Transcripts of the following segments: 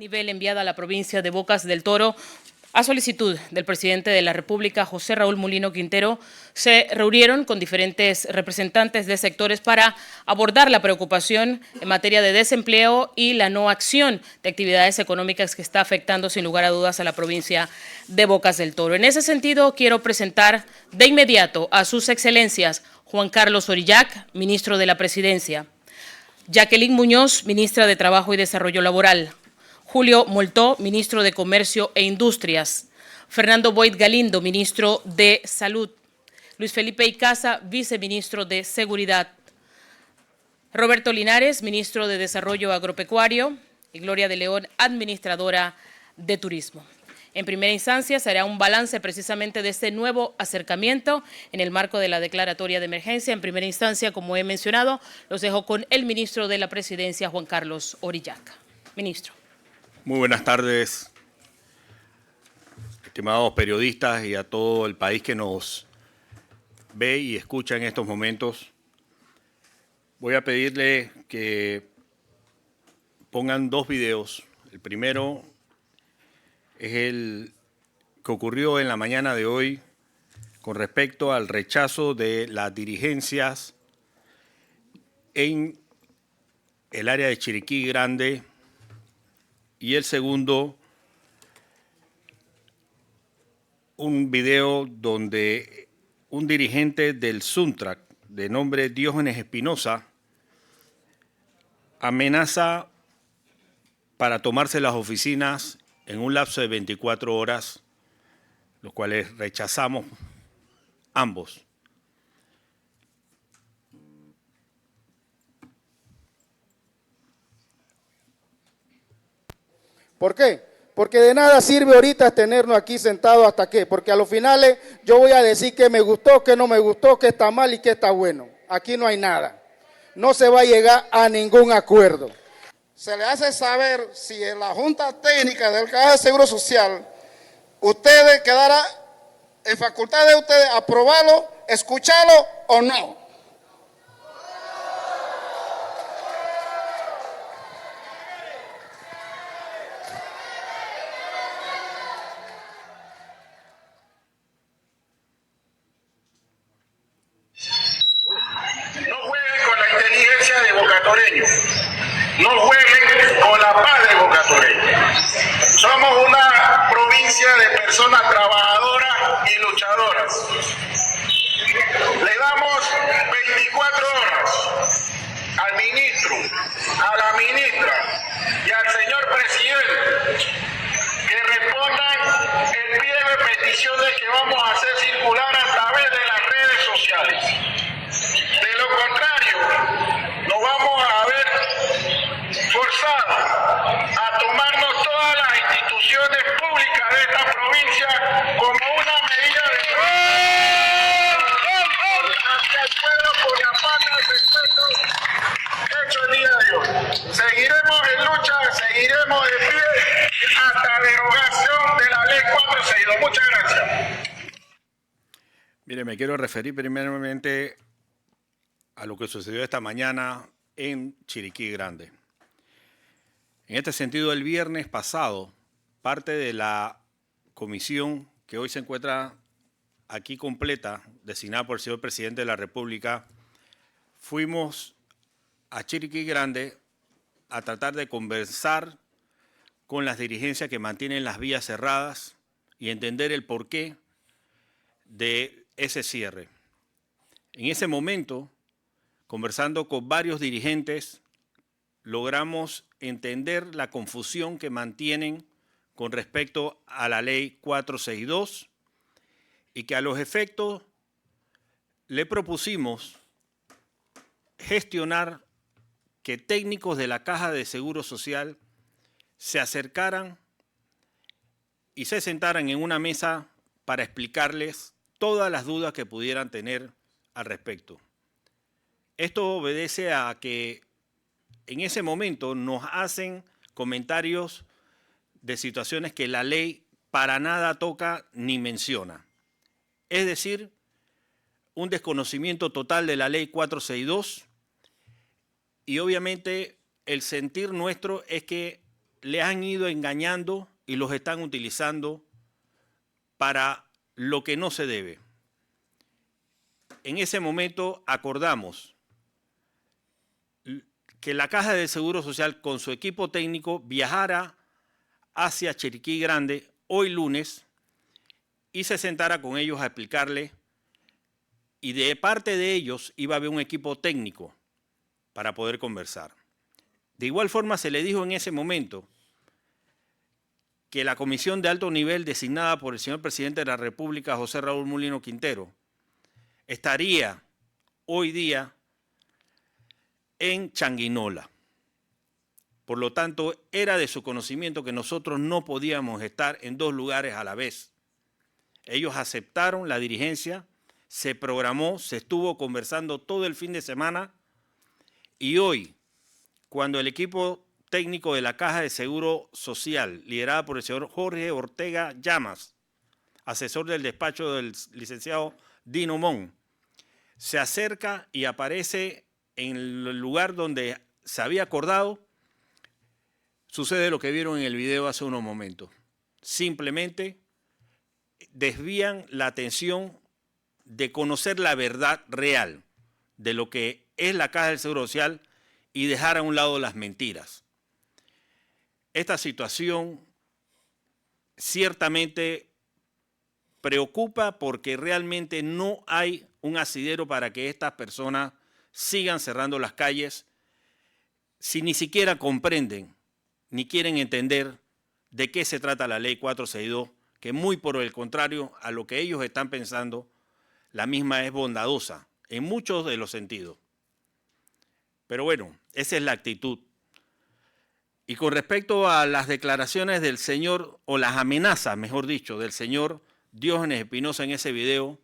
nivel enviada a la provincia de Bocas del Toro, a solicitud del presidente de la República, José Raúl Mulino Quintero, se reunieron con diferentes representantes de sectores para abordar la preocupación en materia de desempleo y la no acción de actividades económicas que está afectando sin lugar a dudas a la provincia de Bocas del Toro. En ese sentido, quiero presentar de inmediato a sus excelencias Juan Carlos Orillac, ministro de la Presidencia; Jacqueline Muñoz, ministra de Trabajo y Desarrollo Laboral; Julio Moltó, ministro de Comercio e Industrias; Fernando Boyd Galindo, ministro de Salud; Luis Felipe Icaza, viceministro de Seguridad; Roberto Linares, ministro de Desarrollo Agropecuario; y Gloria de León, administradora de Turismo. En primera instancia, se hará un balance precisamente de este nuevo acercamiento en el marco de la declaratoria de emergencia. En primera instancia, como he mencionado, los dejo con el ministro de la Presidencia, Juan Carlos Orillac. Ministro. Muy buenas tardes, estimados periodistas y a todo el país que nos ve y escucha en estos momentos. Voy a pedirle que pongan dos videos. El primero es el que ocurrió en la mañana de hoy con respecto al rechazo de las dirigencias en el área de Chiriquí Grande, y el segundo, un video donde un dirigente del Suntrac de nombre Diógenes Espinosa amenaza para tomarse las oficinas en un lapso de 24 horas, los cuales rechazamos ambos. ¿Por qué? Porque de nada sirve ahorita tenernos aquí sentados hasta qué, porque a los finales yo voy a decir que me gustó, que no me gustó, que está mal y que está bueno. Aquí no hay nada. No se va a llegar a ningún acuerdo. Se le hace saber si en la Junta Técnica del Caja de Seguro Social ustedes quedará en facultad de ustedes aprobarlo, escucharlo o no. No jueguen con la paz de Bocatoreño. Somos una provincia de personas trabajadoras y luchadoras. Le damos 24 horas al ministro, a la ministra y al señor presidente que respondan el pliego de peticiones que vamos a hacer circular a través de las redes sociales. De lo contrario, nos vamos a ver forzados a tomarnos todas las instituciones públicas de esta provincia como una medida de hacia el pueblo con la falta de respeto hecho el día de hoy. Seguiremos en lucha, seguiremos de pie hasta derogación de la ley 462. Muchas gracias. Mire, me quiero referir primeramente a lo que sucedió esta mañana en Chiriquí Grande. En este sentido, el viernes pasado, parte de la comisión que hoy se encuentra aquí completa, designada por el señor presidente de la República, fuimos a Chiriquí Grande a tratar de conversar con las dirigencias que mantienen las vías cerradas y entender el porqué de ese cierre. En ese momento, conversando con varios dirigentes, logramos entender la confusión que mantienen con respecto a la ley 462 y que a los efectos le propusimos gestionar que técnicos de la Caja de Seguro Social se acercaran y se sentaran en una mesa para explicarles todas las dudas que pudieran tener al respecto. Esto obedece a que en ese momento nos hacen comentarios de situaciones que la ley para nada toca ni menciona. Es decir, un desconocimiento total de la ley 462 y obviamente el sentir nuestro es que les han ido engañando y los están utilizando para lo que no se debe. En ese momento acordamos que la Caja de Seguro Social con su equipo técnico viajara hacia Chiriquí Grande hoy lunes y se sentara con ellos a explicarle, y de parte de ellos iba a haber un equipo técnico para poder conversar. De igual forma se le dijo en ese momento que la comisión de alto nivel designada por el señor presidente de la República, José Raúl Mulino Quintero, estaría hoy día en Changuinola. Por lo tanto, era de su conocimiento que nosotros no podíamos estar en dos lugares a la vez. Ellos aceptaron la dirigencia, se programó, se estuvo conversando todo el fin de semana y hoy, cuando el equipo técnico de la Caja de Seguro Social, liderada por el señor Jorge Ortega Llamas, asesor del despacho del licenciado Dino Mon, se acerca y aparece en el lugar donde se había acordado, sucede lo que vieron en el video hace unos momentos. Simplemente desvían la atención de conocer la verdad real de lo que es la Caja del Seguro Social y dejar a un lado las mentiras. Esta situación ciertamente preocupa porque realmente no hay un asidero para que estas personas sigan cerrando las calles si ni siquiera comprenden ni quieren entender de qué se trata la Ley 462, que muy por el contrario a lo que ellos están pensando, la misma es bondadosa en muchos de los sentidos. Pero bueno, esa es la actitud. Y con respecto a las declaraciones del señor, o las amenazas, mejor dicho, del señor Diógenes Espinosa en ese video,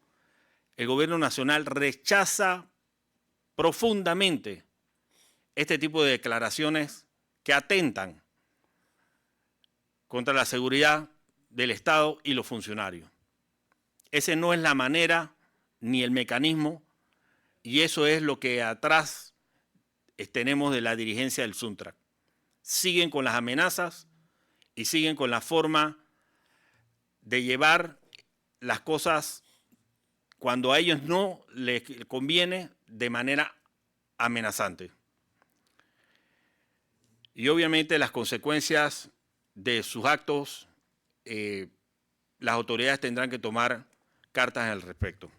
el gobierno nacional rechaza profundamente este tipo de declaraciones que atentan contra la seguridad del Estado y los funcionarios. Esa no es la manera ni el mecanismo, y eso es lo que atrás tenemos de la dirigencia del Suntrack. Siguen con las amenazas y siguen con la forma de llevar las cosas cuando a ellos no les conviene de manera amenazante. Y obviamente las consecuencias de sus actos, las autoridades tendrán que tomar cartas al respecto.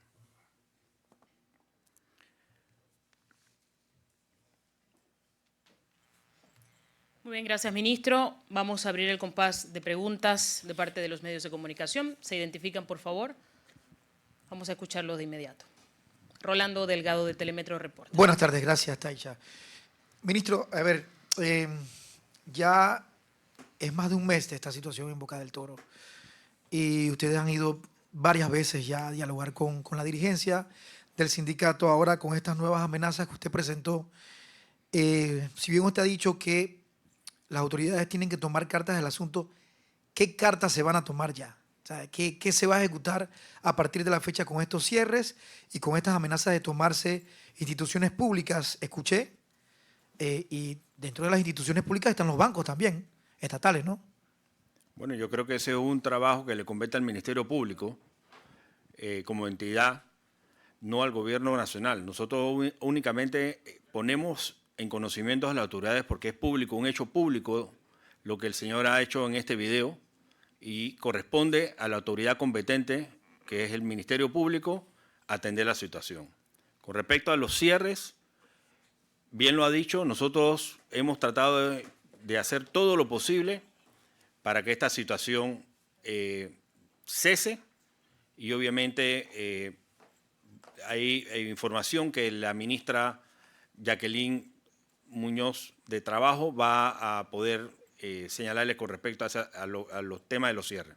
Muy bien, gracias, ministro. Vamos a abrir el compás de preguntas de parte de los medios de comunicación. ¿Se identifican, por favor? Vamos a escucharlo de inmediato. Rolando Delgado, de Telemetro Reportes. Buenas tardes, gracias, Taicha. Ministro, a ver, ya es más de un mes de esta situación en Boca del Toro y ustedes han ido varias veces ya a dialogar con la dirigencia del sindicato, ahora con estas nuevas amenazas que usted presentó. Si bien usted ha dicho que las autoridades tienen que tomar cartas del asunto, ¿qué cartas se van a tomar ya? O sea, ¿qué se va a ejecutar a partir de la fecha con estos cierres y con estas amenazas de tomarse instituciones públicas? Escuché, y dentro de las instituciones públicas están los bancos también, estatales, ¿no? Bueno, yo creo que ese es un trabajo que le compete al Ministerio Público como entidad, no al Gobierno Nacional. Nosotros únicamente ponemos en conocimiento a las autoridades porque es público, un hecho público lo que el señor ha hecho en este video, y corresponde a la autoridad competente, que es el Ministerio Público, atender la situación. Con respecto a los cierres, bien lo ha dicho, nosotros hemos tratado de hacer todo lo posible para que esta situación cese, y obviamente hay información que la ministra Jacqueline Muñoz de Trabajo va a poder señalarle con respecto a los temas de los cierres.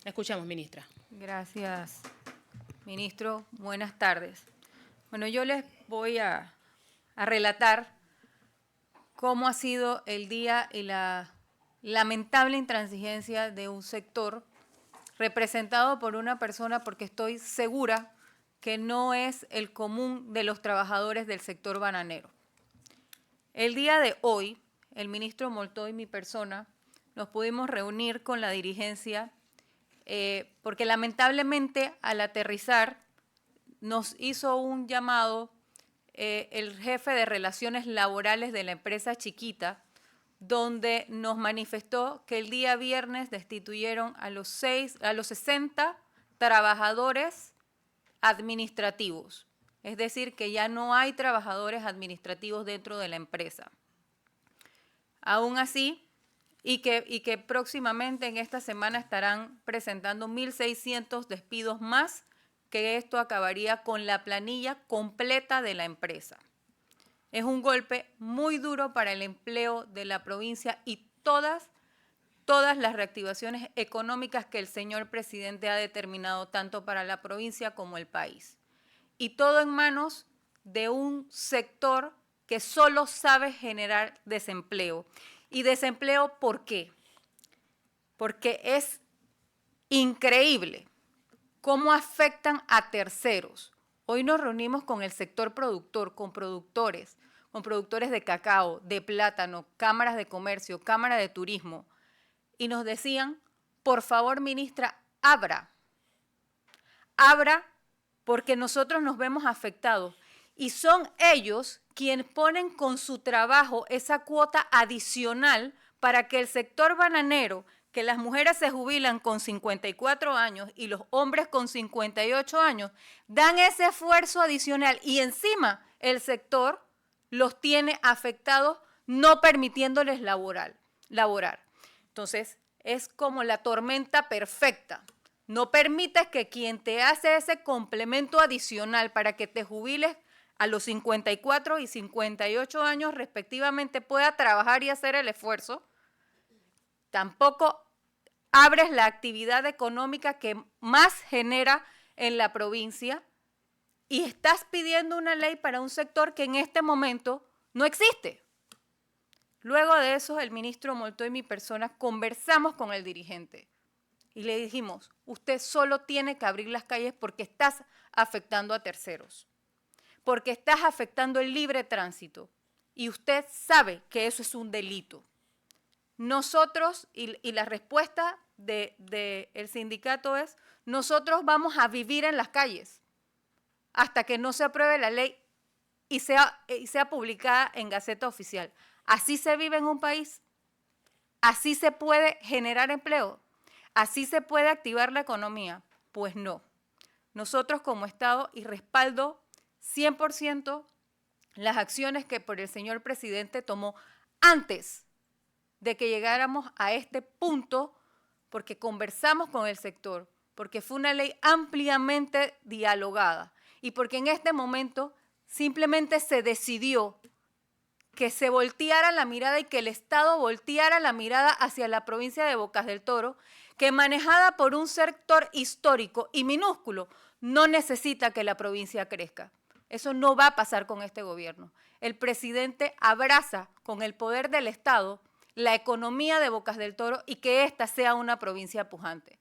La escuchamos, ministra. Gracias, ministro. Buenas tardes. Bueno, yo les voy a relatar cómo ha sido el día y la lamentable intransigencia de un sector representado por una persona, porque estoy segura que no es el común de los trabajadores del sector bananero. El día de hoy, el ministro Moltó y mi persona nos pudimos reunir con la dirigencia porque lamentablemente al aterrizar nos hizo un llamado el jefe de relaciones laborales de la empresa Chiquita, donde nos manifestó que el día viernes destituyeron a los 60 trabajadores administrativos. Es decir, que ya no hay trabajadores administrativos dentro de la empresa. Aún así, y que próximamente en esta semana estarán presentando 1.600 despidos más, que esto acabaría con la planilla completa de la empresa. Es un golpe muy duro para el empleo de la provincia y todas las reactivaciones económicas que el señor presidente ha determinado tanto para la provincia como el país. Y todo en manos de un sector que solo sabe generar desempleo. ¿Y desempleo por qué? Porque es increíble cómo afectan a terceros. Hoy nos reunimos con el sector productor, con productores de cacao, de plátano, cámaras de comercio, cámara de turismo, y nos decían, por favor, ministra, abra, porque nosotros nos vemos afectados. Y son ellos quienes ponen con su trabajo esa cuota adicional para que el sector bananero, que las mujeres se jubilan con 54 años y los hombres con 58 años, dan ese esfuerzo adicional y encima el sector los tiene afectados no permitiéndoles laborar. Entonces, es como la tormenta perfecta. No permites que quien te hace ese complemento adicional para que te jubiles a los 54 y 58 años respectivamente pueda trabajar y hacer el esfuerzo. Tampoco abres la actividad económica que más genera en la provincia y estás pidiendo una ley para un sector que en este momento no existe. Luego de eso, el ministro Moltó y mi persona conversamos con el dirigente y le dijimos, usted solo tiene que abrir las calles porque estás afectando a terceros, porque estás afectando el libre tránsito y usted sabe que eso es un delito. Nosotros, y la respuesta del sindicato es, nosotros vamos a vivir en las calles hasta que no se apruebe la ley y sea publicada en Gaceta Oficial. ¿Así se vive en un país? ¿Así se puede generar empleo? ¿Así se puede activar la economía? Pues no. Nosotros como Estado, y respaldo 100% las acciones que por el señor presidente tomó antes de que llegáramos a este punto, porque conversamos con el sector, porque fue una ley ampliamente dialogada y porque en este momento simplemente se decidió que se volteara la mirada y que el Estado volteara la mirada hacia la provincia de Bocas del Toro, que manejada por un sector histórico y minúsculo, no necesita que la provincia crezca. Eso no va a pasar con este gobierno. El presidente abraza con el poder del Estado la economía de Bocas del Toro y que ésta sea una provincia pujante.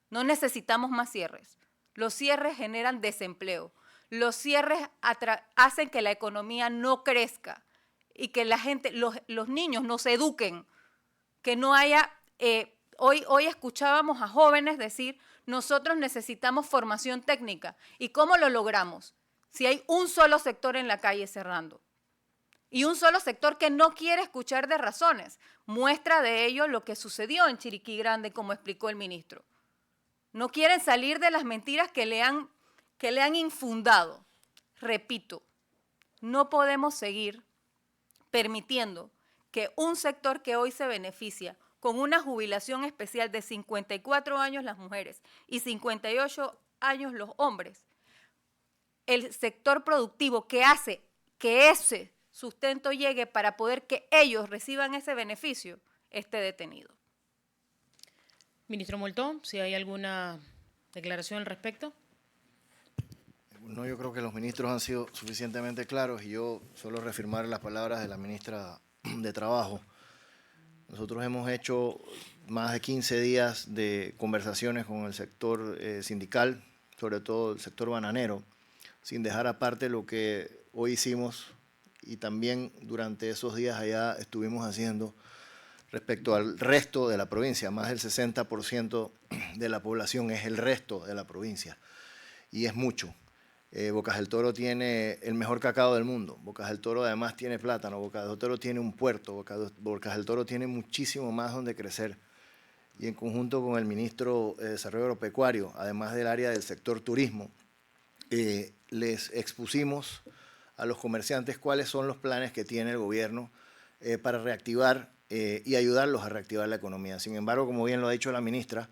No necesitamos más cierres. Los cierres generan desempleo. Los cierres hacen que la economía no crezca y que la gente, los niños no se eduquen, que no haya... Hoy escuchábamos a jóvenes decir, nosotros necesitamos formación técnica. ¿Y cómo lo logramos? Si hay un solo sector en la calle cerrando. Y un solo sector que no quiere escuchar de razones. Muestra de ello lo que sucedió en Chiriquí Grande, como explicó el ministro. No quieren salir de las mentiras que le han infundado. Repito, no podemos seguir permitiendo que un sector que hoy se beneficia con una jubilación especial de 54 años las mujeres y 58 años los hombres, el sector productivo que hace que ese sustento llegue para poder que ellos reciban ese beneficio, esté detenido. Ministro Moltó, si hay alguna declaración al respecto. No, yo creo que los ministros han sido suficientemente claros y yo solo reafirmar las palabras de la ministra de Trabajo. Nosotros hemos hecho más de 15 días de conversaciones con el sector sindical, sobre todo el sector bananero, sin dejar aparte lo que hoy hicimos y también durante esos días allá estuvimos haciendo respecto al resto de la provincia. Más del 60% de la población es el resto de la provincia y es mucho. Bocas del Toro tiene el mejor cacao del mundo. Bocas del Toro además tiene plátano. Bocas del Toro tiene un puerto. Bocas del Toro tiene muchísimo más donde crecer. Y en conjunto con el ministro de Desarrollo Agropecuario, además del área del sector turismo, les expusimos a los comerciantes cuáles son los planes que tiene el gobierno para reactivar y ayudarlos a reactivar la economía. Sin embargo, como bien lo ha dicho la ministra,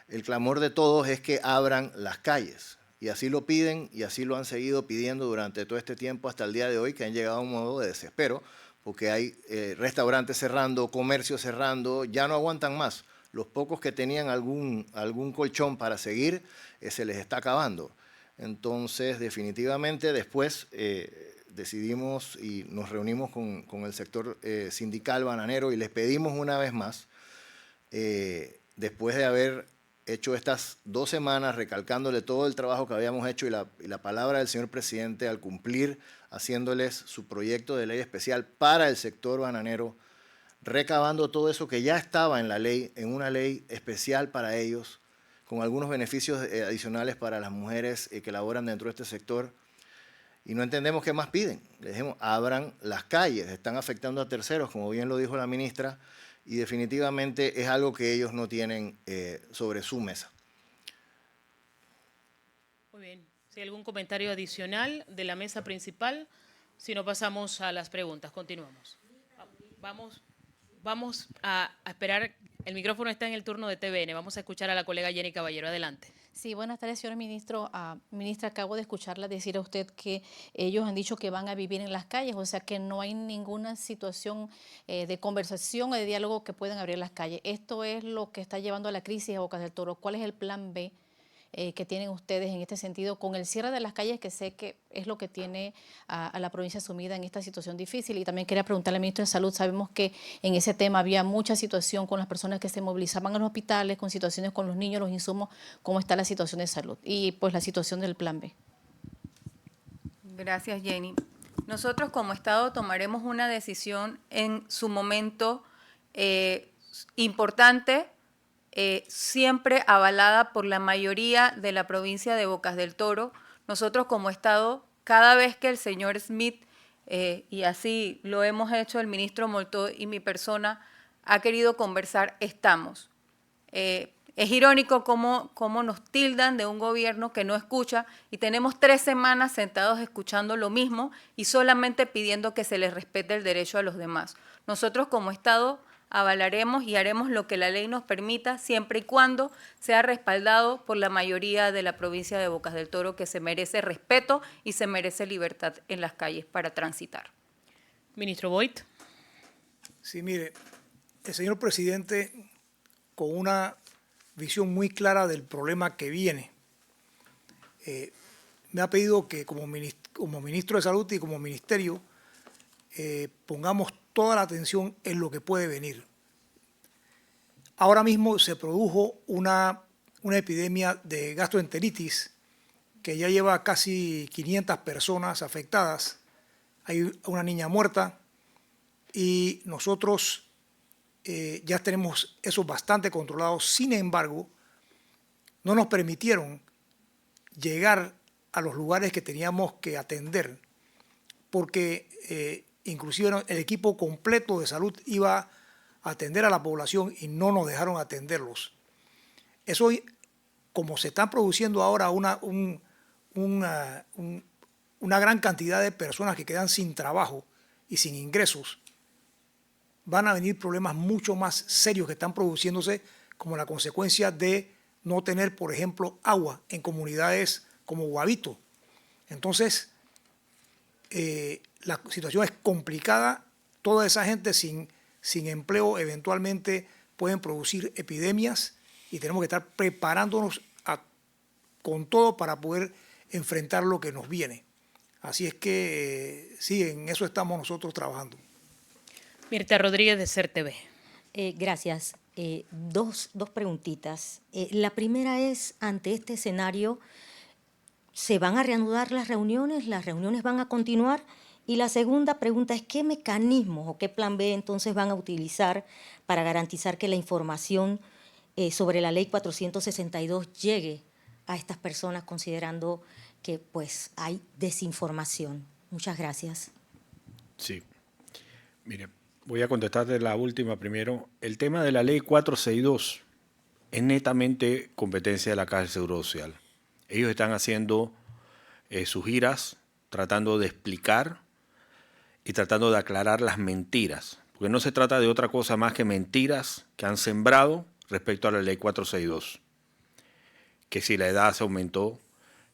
el clamor de todos es que abran las calles. Y así lo piden y así lo han seguido pidiendo durante todo este tiempo hasta el día de hoy, que han llegado a un modo de desespero, porque hay restaurantes cerrando, comercios cerrando, ya no aguantan más. Los pocos que tenían algún colchón para seguir, se les está acabando. Entonces, definitivamente, después decidimos y nos reunimos con el sector sindical bananero y les pedimos una vez más, después de haber hecho estas 2 semanas, recalcándole todo el trabajo que habíamos hecho y la palabra del señor presidente al cumplir, haciéndoles su proyecto de ley especial para el sector bananero, recabando todo eso que ya estaba en la ley, en una ley especial para ellos, con algunos beneficios adicionales para las mujeres que laboran dentro de este sector. Y no entendemos qué más piden. Les dijimos, abran las calles, están afectando a terceros, como bien lo dijo la ministra, y definitivamente es algo que ellos no tienen sobre su mesa. Muy bien. Si hay algún comentario adicional de la mesa principal, si no pasamos a las preguntas. Continuamos. Vamos a esperar. El micrófono está en el turno de TVN. Vamos a escuchar a la colega Jenny Caballero. Adelante. Sí, buenas tardes, señor ministro. Ministra, acabo de escucharla decir a usted que ellos han dicho que van a vivir en las calles, o sea que no hay ninguna situación de conversación o de diálogo que puedan abrir las calles. Esto es lo que está llevando a la crisis a Bocas del Toro. ¿Cuál es el plan B que tienen ustedes en este sentido con el cierre de las calles, que sé que es lo que tiene a la provincia sumida en esta situación difícil? Y también quería preguntarle al ministro de Salud, sabemos que en ese tema había mucha situación con las personas que se movilizaban a los hospitales, con situaciones con los niños, los insumos, ¿cómo está la situación de salud? Y pues la situación del plan B. Gracias, Jenny. Nosotros como Estado tomaremos una decisión en su momento importante, siempre avalada por la mayoría de la provincia de Bocas del Toro. Nosotros como Estado, cada vez que el señor Smith, y así lo hemos hecho el ministro Moltó y mi persona, ha querido conversar, estamos. Es irónico cómo nos tildan de un gobierno que no escucha y tenemos 3 semanas sentados escuchando lo mismo y solamente pidiendo que se les respete el derecho a los demás. Nosotros como Estado avalaremos y haremos lo que la ley nos permita, siempre y cuando sea respaldado por la mayoría de la provincia de Bocas del Toro, que se merece respeto y se merece libertad en las calles para transitar. Ministro Boyd. Sí, mire, el señor presidente, con una visión muy clara del problema que viene, me ha pedido que como ministro de Salud y como ministerio pongamos toda la atención en lo que puede venir. Ahora mismo se produjo una epidemia de gastroenteritis que ya lleva casi 500 personas afectadas. Hay una niña muerta y nosotros ya tenemos eso bastante controlado. Sin embargo, no nos permitieron llegar a los lugares que teníamos que atender porque inclusive el equipo completo de salud iba a atender a la población y no nos dejaron atenderlos. Eso, como se están produciendo ahora una gran cantidad de personas que quedan sin trabajo y sin ingresos, van a venir problemas mucho más serios que están produciéndose como la consecuencia de no tener, por ejemplo, agua en comunidades como Guavito. Entonces, la situación es complicada. Toda esa gente sin empleo eventualmente pueden producir epidemias y tenemos que estar preparándonos con todo para poder enfrentar lo que nos viene. Así es que sí, en eso estamos nosotros trabajando. Mirta Rodríguez, de SER TV. Gracias. Dos preguntitas. La primera es, ante este escenario, ¿se van a reanudar las reuniones? ¿Las reuniones van a continuar? Y la segunda pregunta es, ¿qué mecanismos o qué plan B entonces van a utilizar para garantizar que la información sobre la Ley 462 llegue a estas personas, considerando que pues hay desinformación? Muchas gracias. Sí. Mire, voy a contestarte la última primero. El tema de la Ley 462 es netamente competencia de la Caja del Seguro Social. Ellos están haciendo sus giras, tratando de explicar y tratando de aclarar las mentiras, porque no se trata de otra cosa más que mentiras que han sembrado respecto a la Ley 462. Que si la edad se aumentó,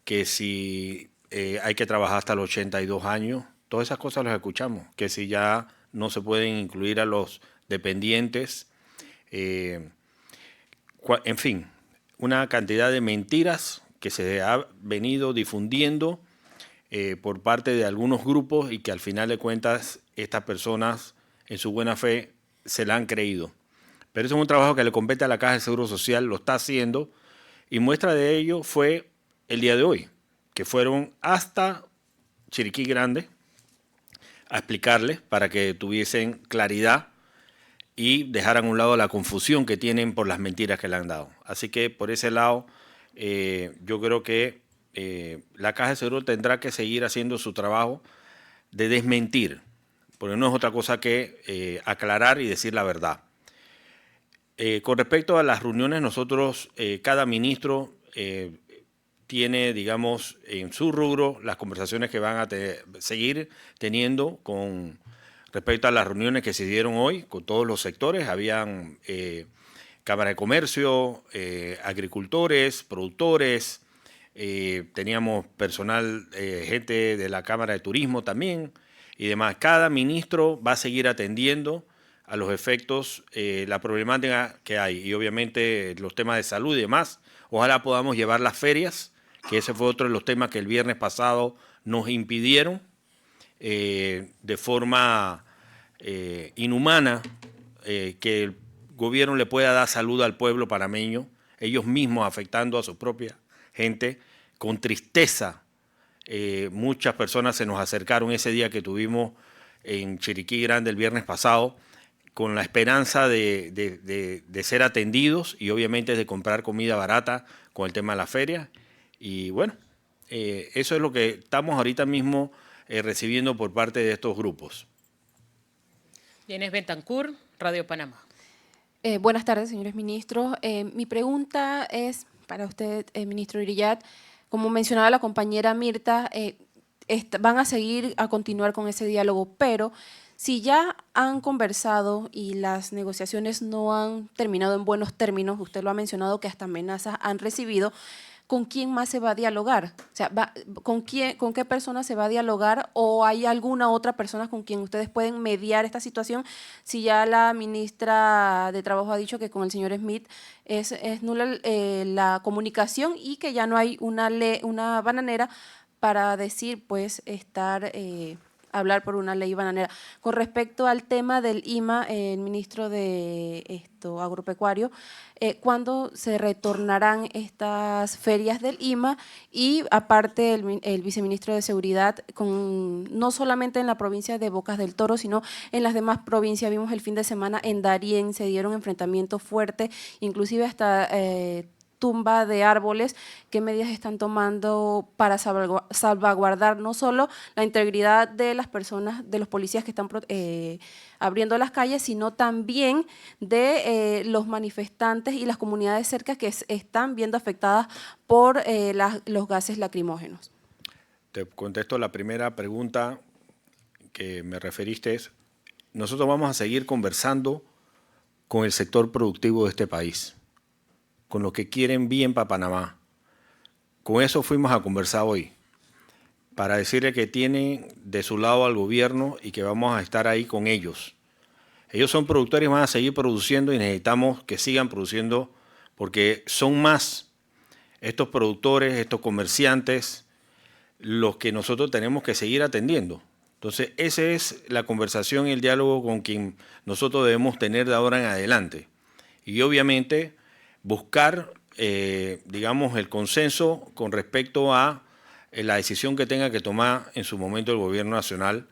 que si hay que trabajar hasta los 82 años, todas esas cosas las escuchamos, que si ya no se pueden incluir a los dependientes, en fin, una cantidad de mentiras que se ha venido difundiendo por parte de algunos grupos y que al final de cuentas estas personas en su buena fe se la han creído. Pero eso es un trabajo que le compete a la Caja del Seguro Social, lo está haciendo, y muestra de ello fue el día de hoy, que fueron hasta Chiriquí Grande a explicarles para que tuviesen claridad y dejaran a un lado la confusión que tienen por las mentiras que le han dado. Así que por ese lado yo creo que la Caja de Seguro tendrá que seguir haciendo su trabajo de desmentir, porque no es otra cosa que aclarar y decir la verdad. Con respecto a las reuniones, nosotros, cada ministro tiene, digamos, en su rubro las conversaciones que van a seguir teniendo con respecto a las reuniones que se dieron hoy con todos los sectores. Habían Cámara de Comercio, agricultores, productores, teníamos personal, gente de la Cámara de Turismo también y demás. Cada ministro va a seguir atendiendo a los efectos la problemática que hay y obviamente los temas de salud y demás. Ojalá podamos llevar las ferias, que ese fue otro de los temas que el viernes pasado nos impidieron de forma inhumana, que el gobierno le pueda dar salud al pueblo panameño, ellos mismos afectando a su propia gente, con tristeza. Muchas personas se nos acercaron ese día que tuvimos en Chiriquí Grande el viernes pasado, con la esperanza de ser atendidos y obviamente de comprar comida barata con el tema de la feria. Y bueno, eso es lo que estamos ahorita mismo recibiendo por parte de estos grupos. Inés Bentancur, Radio Panamá. Buenas tardes, señores ministros. Mi pregunta es para usted, ministro Irillat. Como mencionaba la compañera Mirta, van a seguir a continuar con ese diálogo, pero si ya han conversado y las negociaciones no han terminado en buenos términos, usted lo ha mencionado que hasta amenazas han recibido, ¿con quién más se va a dialogar? O sea, ¿con qué persona se va a dialogar o hay alguna otra persona con quien ustedes pueden mediar esta situación? Si ya la ministra de Trabajo ha dicho que con el señor Smith es nula la comunicación y que ya no hay una bananera para decir, pues, hablar por una ley bananera. Con respecto al tema del IMA, el ministro de Agropecuario, ¿cuándo se retornarán estas ferias del IMA? Y aparte el viceministro de Seguridad, no solamente en la provincia de Bocas del Toro, sino en las demás provincias. Vimos el fin de semana en Darién, se dieron enfrentamientos fuertes, inclusive hasta tumba de árboles. ¿Qué medidas están tomando para salvaguardar no solo la integridad de las personas, de los policías que están abriendo las calles, sino también de los manifestantes y las comunidades cerca que están viendo afectadas por los gases lacrimógenos? Te contesto la primera pregunta que me referiste. Nosotros vamos a seguir conversando con el sector productivo de este país, con los que quieren bien para Panamá. Con eso fuimos a conversar hoy, para decirle que tienen de su lado al gobierno y que vamos a estar ahí con ellos. Ellos son productores y van a seguir produciendo y necesitamos que sigan produciendo porque son más estos productores, estos comerciantes, los que nosotros tenemos que seguir atendiendo. Entonces, esa es la conversación y el diálogo con quien nosotros debemos tener de ahora en adelante. Y obviamente buscar, digamos, el consenso con respecto a la decisión que tenga que tomar en su momento el gobierno nacional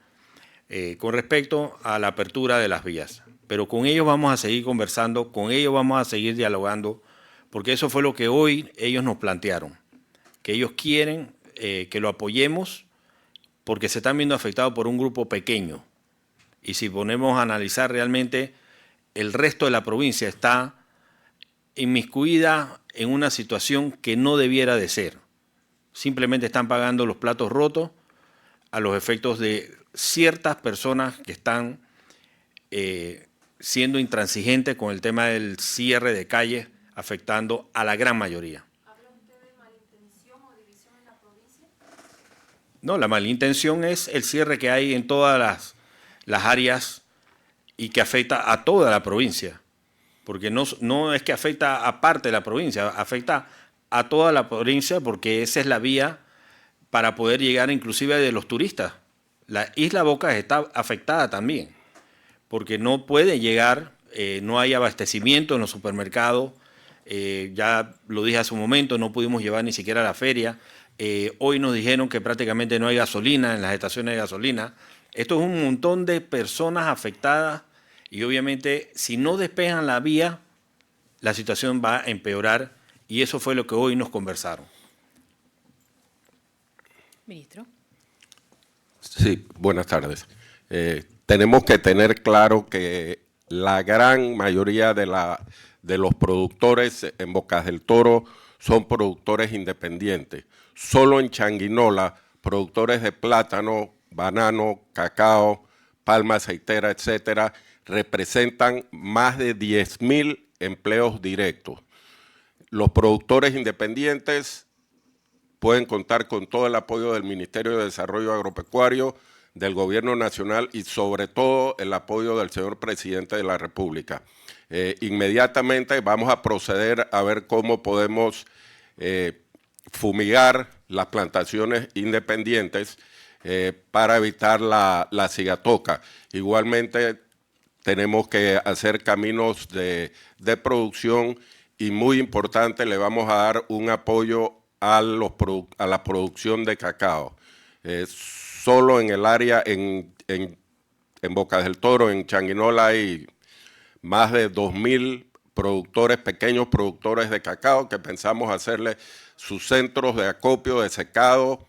con respecto a la apertura de las vías. Pero con ellos vamos a seguir conversando, con ellos vamos a seguir dialogando, porque eso fue lo que hoy ellos nos plantearon, que ellos quieren que lo apoyemos porque se están viendo afectados por un grupo pequeño. Y si ponemos a analizar realmente, el resto de la provincia está inmiscuida en una situación que no debiera de ser. Simplemente están pagando los platos rotos a los efectos de ciertas personas que están siendo intransigentes con el tema del cierre de calles, afectando a la gran mayoría. ¿Habla usted de malintención o división en la provincia? No, la malintención es el cierre que hay en todas las áreas y que afecta a toda la provincia. Porque no es que afecta a parte de la provincia, afecta a toda la provincia porque esa es la vía para poder llegar inclusive de los turistas. La Isla Bocas está afectada también, porque no puede llegar, no hay abastecimiento en los supermercados, ya lo dije hace un momento, no pudimos llevar ni siquiera a la feria. Hoy nos dijeron que prácticamente no hay gasolina en las estaciones de gasolina. Esto es un montón de personas afectadas y obviamente si no despejan la vía, la situación va a empeorar y eso fue lo que hoy nos conversaron. Ministro. Sí, buenas tardes. Tenemos que tener claro que la gran mayoría de los productores en Bocas del Toro son productores independientes. Solo en Changuinola, productores de plátano, banano, cacao, palma aceitera, etcétera, representan más de 10.000 empleos directos. Los productores independientes pueden contar con todo el apoyo del Ministerio de Desarrollo Agropecuario, del Gobierno Nacional y sobre todo el apoyo del señor Presidente de la República. Inmediatamente vamos a proceder a ver cómo podemos fumigar las plantaciones independientes para evitar la cigatoca. Igualmente tenemos que hacer caminos de producción y muy importante, le vamos a dar un apoyo a la producción de cacao. Solo en el área, en Bocas del Toro, en Changuinola, hay más de 2.000 productores, pequeños productores de cacao que pensamos hacerle sus centros de acopio, de secado,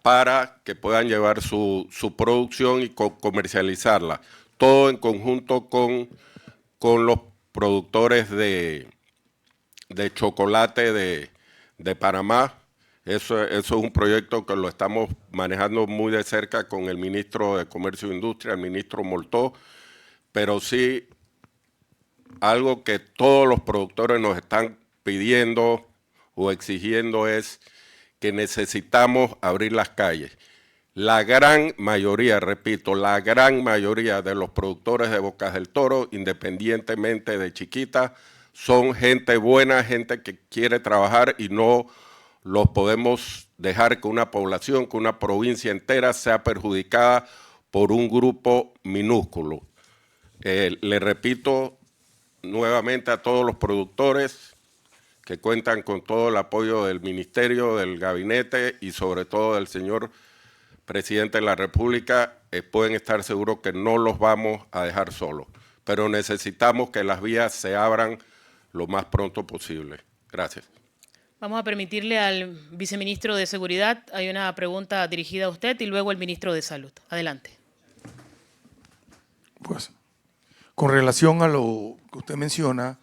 para que puedan llevar su producción y comercializarla. Todo en conjunto con los productores de chocolate de Panamá. Eso es un proyecto que lo estamos manejando muy de cerca con el ministro de Comercio e Industria, el ministro Moltó, pero sí algo que todos los productores nos están pidiendo o exigiendo es que necesitamos abrir las calles. La gran mayoría, repito, la gran mayoría de los productores de Bocas del Toro, independientemente de chiquita, son gente buena, gente que quiere trabajar y no los podemos dejar que una población, que una provincia entera sea perjudicada por un grupo minúsculo. Le repito nuevamente a todos los productores que cuentan con todo el apoyo del Ministerio, del Gabinete y sobre todo del señor Presidente de la República, pueden estar seguros que no los vamos a dejar solos, pero necesitamos que las vías se abran lo más pronto posible. Gracias. Vamos a permitirle al viceministro de Seguridad, hay una pregunta dirigida a usted y luego el ministro de Salud. Adelante. Pues, con relación a lo que usted menciona,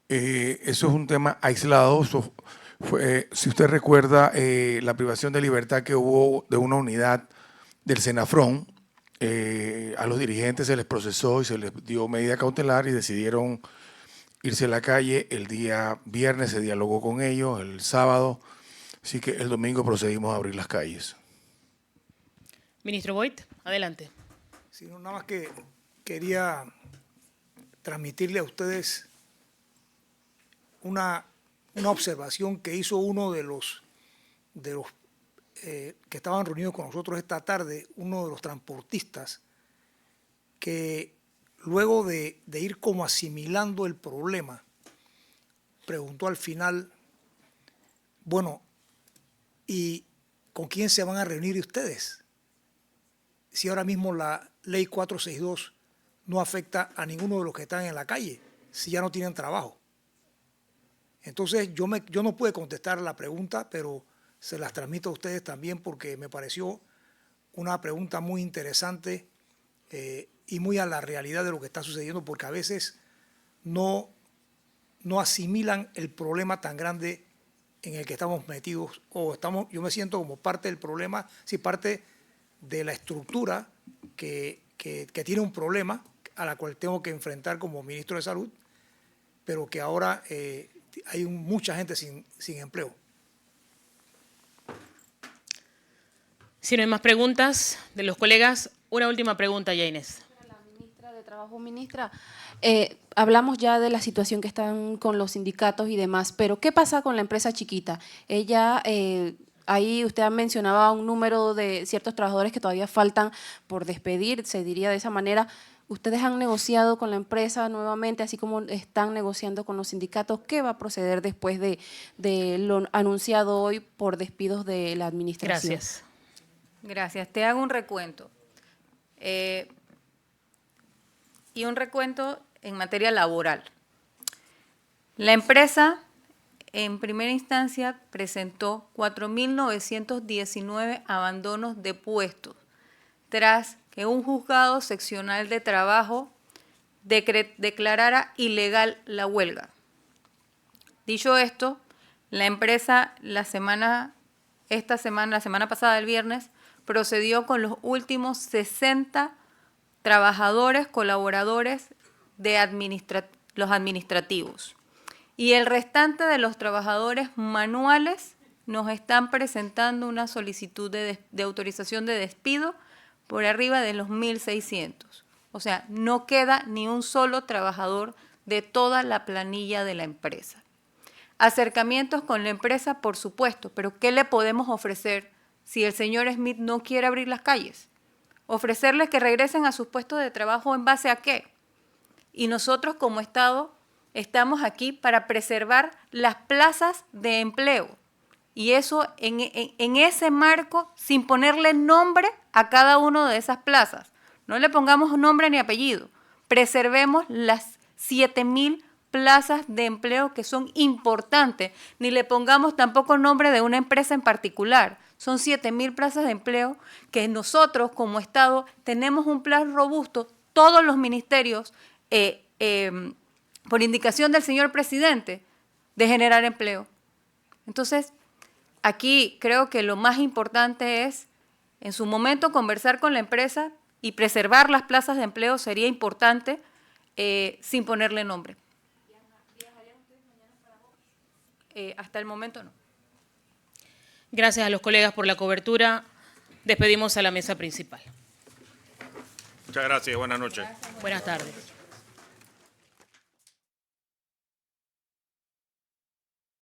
eso es un tema aislado. Eso fue, si usted recuerda, la privación de libertad que hubo de una unidad del Senafrón, a los dirigentes se les procesó y se les dio medida cautelar y decidieron irse a la calle. El día viernes se dialogó con ellos, el sábado, así que el domingo procedimos a abrir las calles. Ministro Boyd, adelante. Sí, no, nada más que quería transmitirle a ustedes una observación que hizo uno de los que estaban reunidos con nosotros esta tarde, uno de los transportistas, que luego de ir como asimilando el problema, preguntó al final, bueno, ¿y con quién se van a reunir ustedes? si ahora mismo la ley 462 no afecta a ninguno de los que están en la calle, si ya no tienen trabajo? Entonces yo no pude contestar la pregunta, pero se las transmito a ustedes también porque me pareció una pregunta muy interesante y muy a la realidad de lo que está sucediendo, porque a veces no asimilan el problema tan grande en el que estamos metidos, yo me siento como parte del problema, sí, parte de la estructura que tiene un problema a la cual tengo que enfrentar como ministro de Salud, pero que ahora hay mucha gente sin empleo. Si no hay más preguntas de los colegas, una última pregunta, ya Inés. La ministra de Trabajo, ministra, hablamos ya de la situación que están con los sindicatos y demás, pero ¿qué pasa con la empresa chiquita? Ella, ahí usted mencionaba un número de ciertos trabajadores que todavía faltan por despedir, se diría de esa manera. ¿Ustedes han negociado con la empresa nuevamente, así como están negociando con los sindicatos? ¿Qué va a proceder después de lo anunciado hoy por despidos de la administración? Gracias. Gracias. Te hago un recuento. Y un recuento en materia laboral. La empresa, en primera instancia, presentó 4.919 abandonos de puestos, tras que un juzgado seccional de trabajo declarara ilegal la huelga. Dicho esto, la empresa la semana pasada, el viernes, procedió con los últimos 60 trabajadores, colaboradores de los administrativos. Y el restante de los trabajadores manuales nos están presentando una solicitud de autorización de despido por arriba de los 1.600. O sea, no queda ni un solo trabajador de toda la planilla de la empresa. Acercamientos con la empresa, por supuesto, pero ¿qué le podemos ofrecer si el señor Smith no quiere abrir las calles? Ofrecerles que regresen a sus puestos de trabajo, ¿en base a qué? Y nosotros como Estado estamos aquí para preservar las plazas de empleo. Y eso en ese marco, sin ponerle nombre a cada una de esas plazas. No le pongamos nombre ni apellido. Preservemos las 7.000 plazas de empleo que son importantes. Ni le pongamos tampoco nombre de una empresa en particular. Son 7.000 plazas de empleo que nosotros como Estado tenemos un plan robusto, todos los ministerios, por indicación del señor presidente, de generar empleo. Entonces, aquí creo que lo más importante es, en su momento, conversar con la empresa y preservar las plazas de empleo sería importante, sin ponerle nombre. Hasta el momento no. Gracias a los colegas por la cobertura. Despedimos a la mesa principal. Muchas gracias. Buenas noches. Buenas tardes.